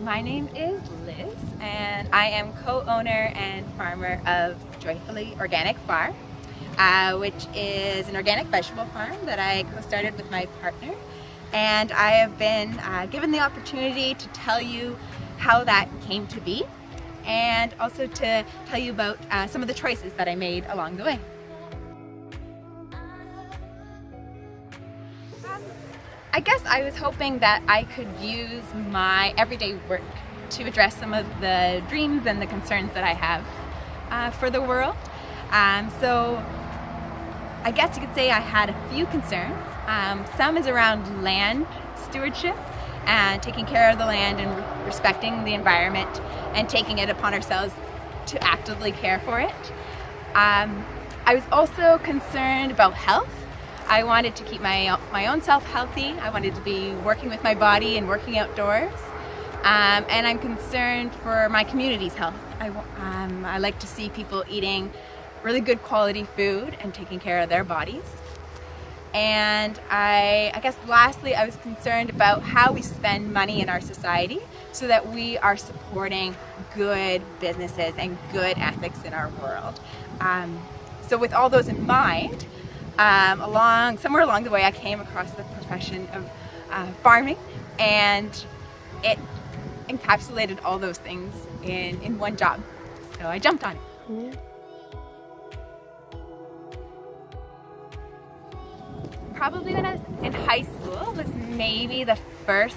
My name is Liz, and I am co-owner and farmer of Joyfully Organic Farm, which is an organic vegetable farm that I co-started with my partner. And I have been given the opportunity to tell you how that came to be, and also to tell you about some of the choices that I made along the way. I guess I was hoping that I could use my everyday work to address some of the dreams and the concerns that I have for the world. So I guess you could say I had a few concerns. Some is around land stewardship and taking care of the land and respecting the environment and taking it upon ourselves to actively care for it. I was also concerned about health. I wanted to keep my own self healthy. I wanted to be working with my body and working outdoors. And I'm concerned for my community's health. I like to see people eating really good quality food and taking care of their bodies. And I guess lastly, I was concerned about how we spend money in our society so that we are supporting good businesses and good ethics in our world. So with all those in mind, somewhere along the way I came across the profession of farming, and it encapsulated all those things in one job. So I jumped on it. Probably when I was in high school was maybe the first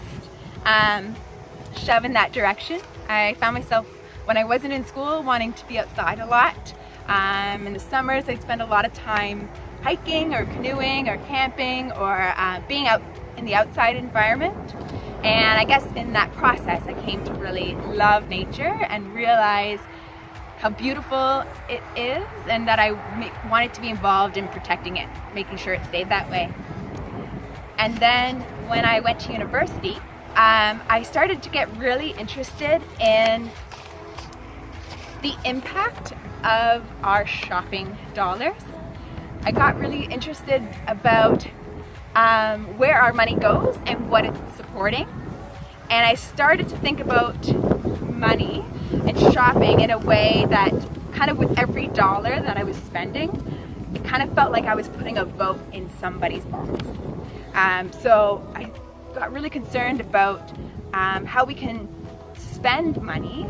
shove in that direction. I found myself, when I wasn't in school, wanting to be outside a lot. In the summers I'd spend a lot of time hiking or canoeing or camping or being out in the outside environment. And I guess in that process I came to really love nature and realize how beautiful it is, and that I wanted to be involved in protecting it, making sure it stayed that way. And then when I went to university, I started to get really interested in the impact of our shopping dollars. I got really interested about where our money goes and what it's supporting. And I started to think about money and shopping in a way that kind of with every dollar that I was spending, it kind of felt like I was putting a vote in somebody's box. So I got really concerned about how we can spend money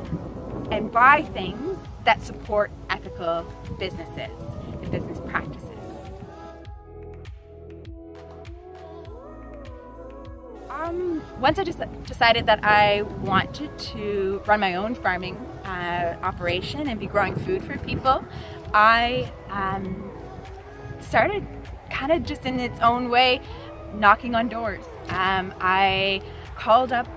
and buy things that support ethical businesses and business practices. Once I just decided that I wanted to run my own farming operation and be growing food for people, I started kind of just in its own way knocking on doors. I called up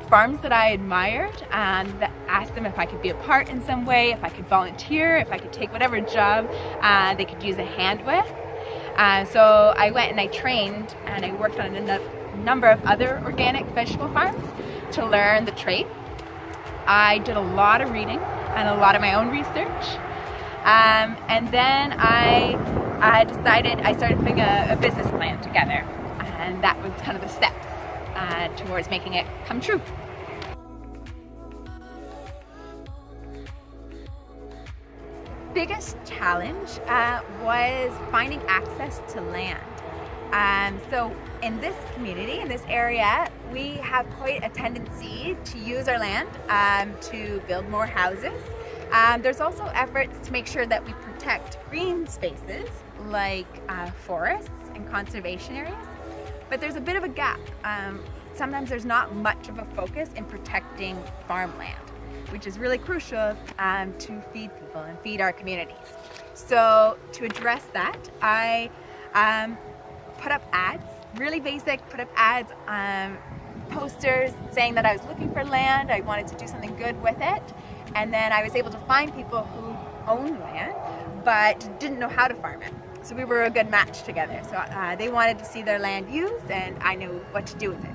farms that I admired and asked them if I could be a part in some way, if I could volunteer, if I could take whatever job they could use a hand with. So I went and I trained and I worked on a number of other organic vegetable farms to learn the trade. I did a lot of reading and a lot of my own research. And then I decided, I started putting a business plan together, and that was kind of the steps towards making it come true. Biggest challenge was finding access to land. So in this community, in this area, we have quite a tendency to use our land to build more houses. There's also efforts to make sure that we protect green spaces like forests and conservation areas, but there's a bit of a gap. Sometimes there's not much of a focus in protecting farmland, which is really crucial to feed people and feed our communities. So to address that, I put up ads, really basic, put up ads, posters saying that I was looking for land, I wanted to do something good with it, and then I was able to find people who own land but didn't know how to farm it. So we were a good match together. So they wanted to see their land used, and I knew what to do with it.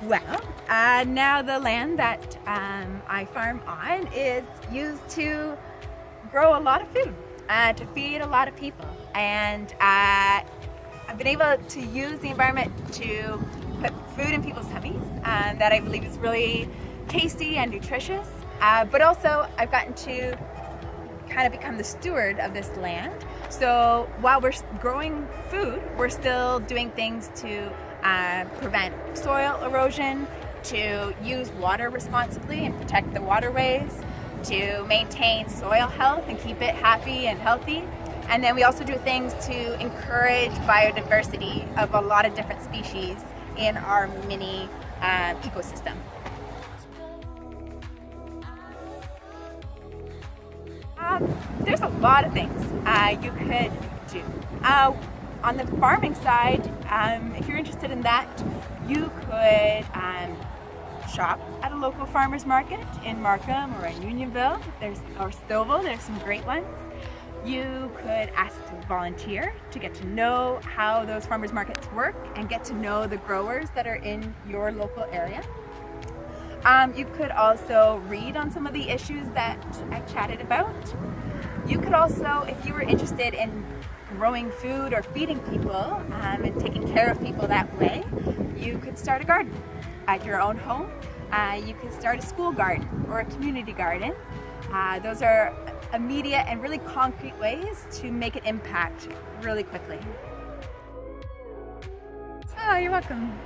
Well, now the land that I farm on is used to grow a lot of food, to feed a lot of people. And I've been able to use the environment to put food in people's tummies that I believe is really tasty and nutritious. But also I've gotten to kind of become the steward of this land. So while we're growing food, we're still doing things to prevent soil erosion, to use water responsibly and protect the waterways, to maintain soil health and keep it happy and healthy. And then we also do things to encourage biodiversity of a lot of different species in our mini ecosystem. There's a lot of things you could do. On the farming side, if you're interested in that, you could shop at a local farmer's market in Markham or in Unionville or Stouffville. There's some great ones. You could ask to volunteer to get to know how those farmers markets work and get to know the growers that are in your local area. You could also read on some of the issues that I chatted about. You could also, if you were interested in growing food or feeding people and taking care of people that way, you could start a garden at your own home. You could start a school garden or a community garden. Those are immediate and really concrete ways to make an impact really quickly. Oh, you're welcome.